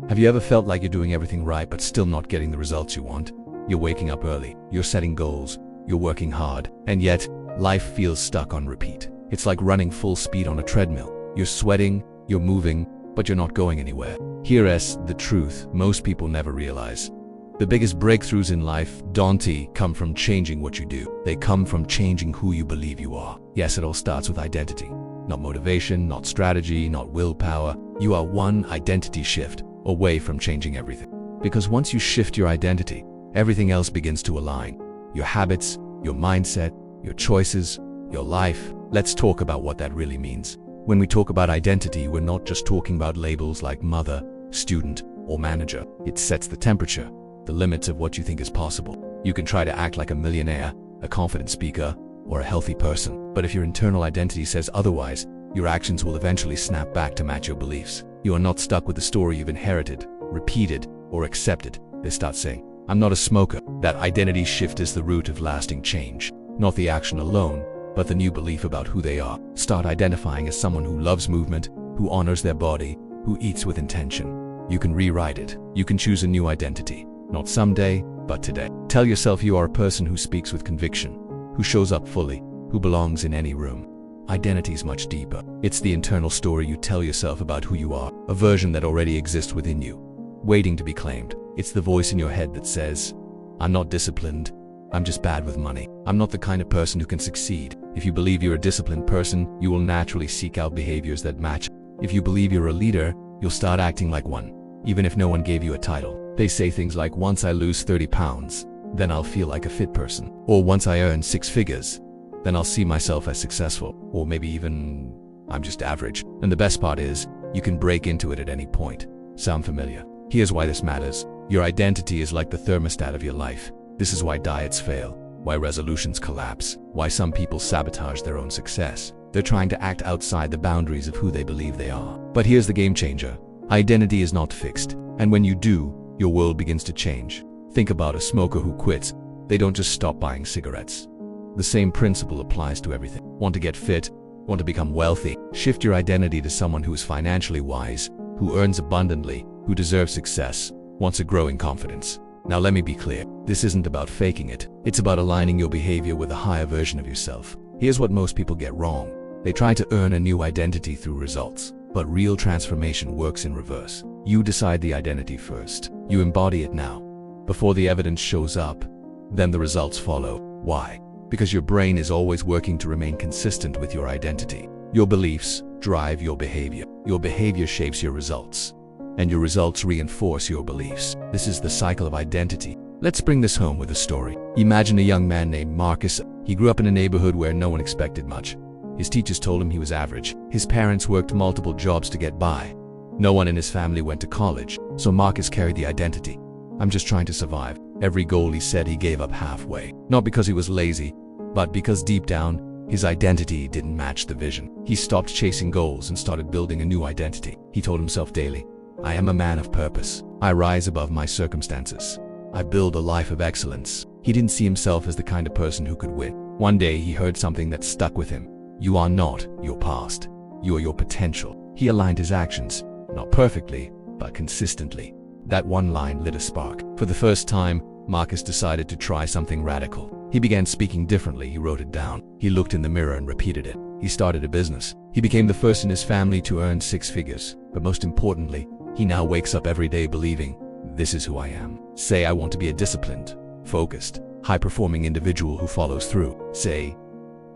Have you ever felt like you're doing everything right but still not getting the results you want? You're waking up early, you're setting goals, you're working hard, and yet life feels stuck on repeat. It's like running full speed on a treadmill. You're sweating, you're moving, but you're not going anywhere. Here's the truth most people never realize. The biggest breakthroughs in life don't come from changing what you do. They come from changing who you believe you are. Yes, it all starts with identity. Not motivation, not strategy, not willpower. You are one identity shift away from changing everything. Because once you shift your identity, everything else begins to align. Your habits, your mindset, your choices, your life. Let's talk about what that really means. When we talk about identity, we're not just talking about labels like mother, student, or manager. It sets the temperature, the limits of what you think is possible. You can try to act like a millionaire, a confident speaker, or a healthy person. But if your internal identity says otherwise, your actions will eventually snap back to match your beliefs. You are not stuck with the story you've inherited, repeated, or accepted. They start saying, I'm not a smoker. That identity shift is the root of lasting change. Not the action alone, but the new belief about who they are. Start identifying as someone who loves movement, who honors their body, who eats with intention. You can rewrite it. You can choose a new identity. Not someday, but today. Tell yourself you are a person who speaks with conviction, who shows up fully, who belongs in any room. Identity is much deeper. It's the internal story you tell yourself about who you are, a version that already exists within you, waiting to be claimed. It's the voice in your head that says, I'm not disciplined, I'm just bad with money. I'm not the kind of person who can succeed. If you believe you're a disciplined person, you will naturally seek out behaviors that match. If you believe you're a leader, you'll start acting like one, even if no one gave you a title. They say things like, once I lose 30 pounds, then I'll feel like a fit person. Or once I earn 6 figures, then I'll see myself as successful. Or maybe even, I'm just average. And the best part is, you can break into it at any point. Sound familiar? Here's why this matters. Your identity is like the thermostat of your life. This is why diets fail, why resolutions collapse, why some people sabotage their own success. They're trying to act outside the boundaries of who they believe they are. But here's the game changer. Identity is not fixed. And when you do, your world begins to change. Think about a smoker who quits. They don't just stop buying cigarettes. The same principle applies to everything. Want to get fit? Want to become wealthy? Shift your identity to someone who is financially wise, who earns abundantly, who deserves success, wants a growing confidence. Now let me be clear. This isn't about faking it. It's about aligning your behavior with a higher version of yourself. Here's what most people get wrong. They try to earn a new identity through results. But real transformation works in reverse. You decide the identity first. You embody it now. Before the evidence shows up, then the results follow. Why? Because your brain is always working to remain consistent with your identity. Your beliefs drive your behavior. Your behavior shapes your results. And your results reinforce your beliefs. This is the cycle of identity. Let's bring this home with a story. Imagine a young man named Marcus. He grew up in a neighborhood where no one expected much. His teachers told him he was average. His parents worked multiple jobs to get by. No one in his family went to college, so Marcus carried the identity. I'm just trying to survive. Every goal he said he gave up halfway. Not because he was lazy, but because deep down, his identity didn't match the vision. He stopped chasing goals and started building a new identity. He told himself daily, I am a man of purpose. I rise above my circumstances. I build a life of excellence. He didn't see himself as the kind of person who could win. One day he heard something that stuck with him. You are not your past. You are your potential. He aligned his actions, not perfectly, but consistently. That one line lit a spark. For the first time, Marcus decided to try something radical. He began speaking differently. He wrote it down. He looked in the mirror and repeated it. He started a business. He became the first in his family to earn 6 figures. But most importantly, he now wakes up every day believing, this is who I am. Say, I want to be a disciplined, focused, high-performing individual who follows through. Say,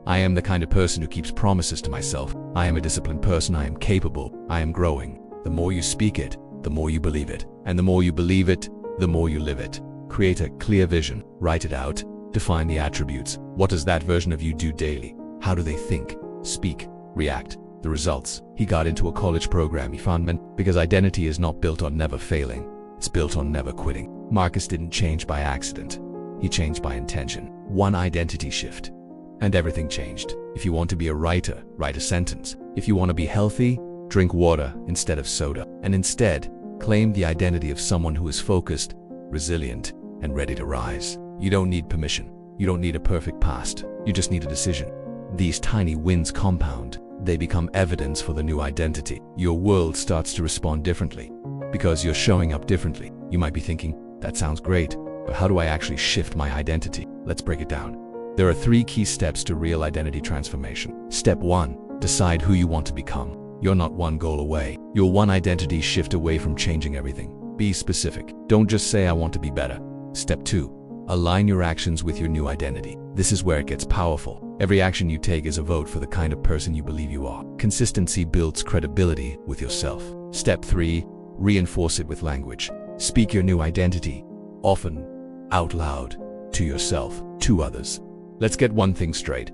I am the kind of person who keeps promises to myself. I am a disciplined person. I am capable. I am growing. The more you speak it, the more you believe it. And the more you believe it, the more you live it. Create a clear vision. Write it out. Define the attributes. What does that version of you do daily? How do they think, speak, react? The results. He got into a college program. He found because identity is not built on never failing. It's built on never quitting. Marcus didn't change by accident. He changed by intention. One identity shift. And everything changed. If you want to be a writer, write a sentence. If you want to be healthy, drink water instead of soda. And instead, claim the identity of someone who is focused, resilient, and ready to rise. You don't need permission. You don't need a perfect past. You just need a decision. These tiny wins compound. They become evidence for the new identity. Your world starts to respond differently. Because you're showing up differently. You might be thinking, that sounds great, but how do I actually shift my identity? Let's break it down. There are 3 key steps to real identity transformation. Step 1. Decide who you want to become. You're not one goal away. You're one identity shift away from changing everything. Be specific. Don't just say, I want to be better. Step 2. Align your actions with your new identity. This is where it gets powerful. Every action you take is a vote for the kind of person you believe you are. Consistency builds credibility with yourself. Step 3. Reinforce it with language. Speak your new identity, often out loud, to yourself, to others. Let's get one thing straight.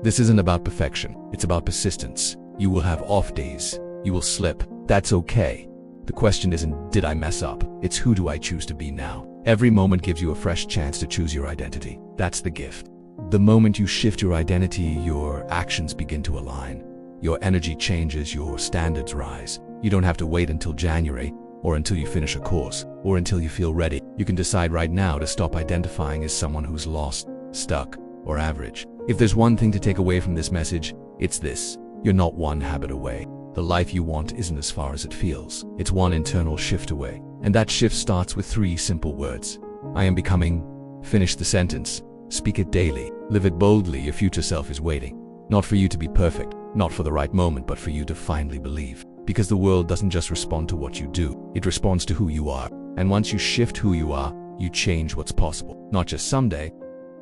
This isn't about perfection. It's about persistence. You will have off days. You will slip. That's okay. The question isn't, did I mess up? It's, who do I choose to be now? Every moment gives you a fresh chance to choose your identity. That's the gift. The moment you shift your identity, your actions begin to align. Your energy changes, your standards rise. You don't have to wait until January, or until you finish a course, or until you feel ready. You can decide right now to stop identifying as someone who's lost, stuck, or average. If there's one thing to take away from this message, it's this. You're not one habit away. The life you want isn't as far as it feels. It's one internal shift away. And that shift starts with 3 simple words. I am becoming. Finish the sentence. Speak it daily. Live it boldly. Your future self is waiting. Not for you to be perfect, not for the right moment, but for you to finally believe. Because the world doesn't just respond to what you do, it responds to who you are. And once you shift who you are, you change what's possible. Not just someday,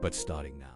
but starting now.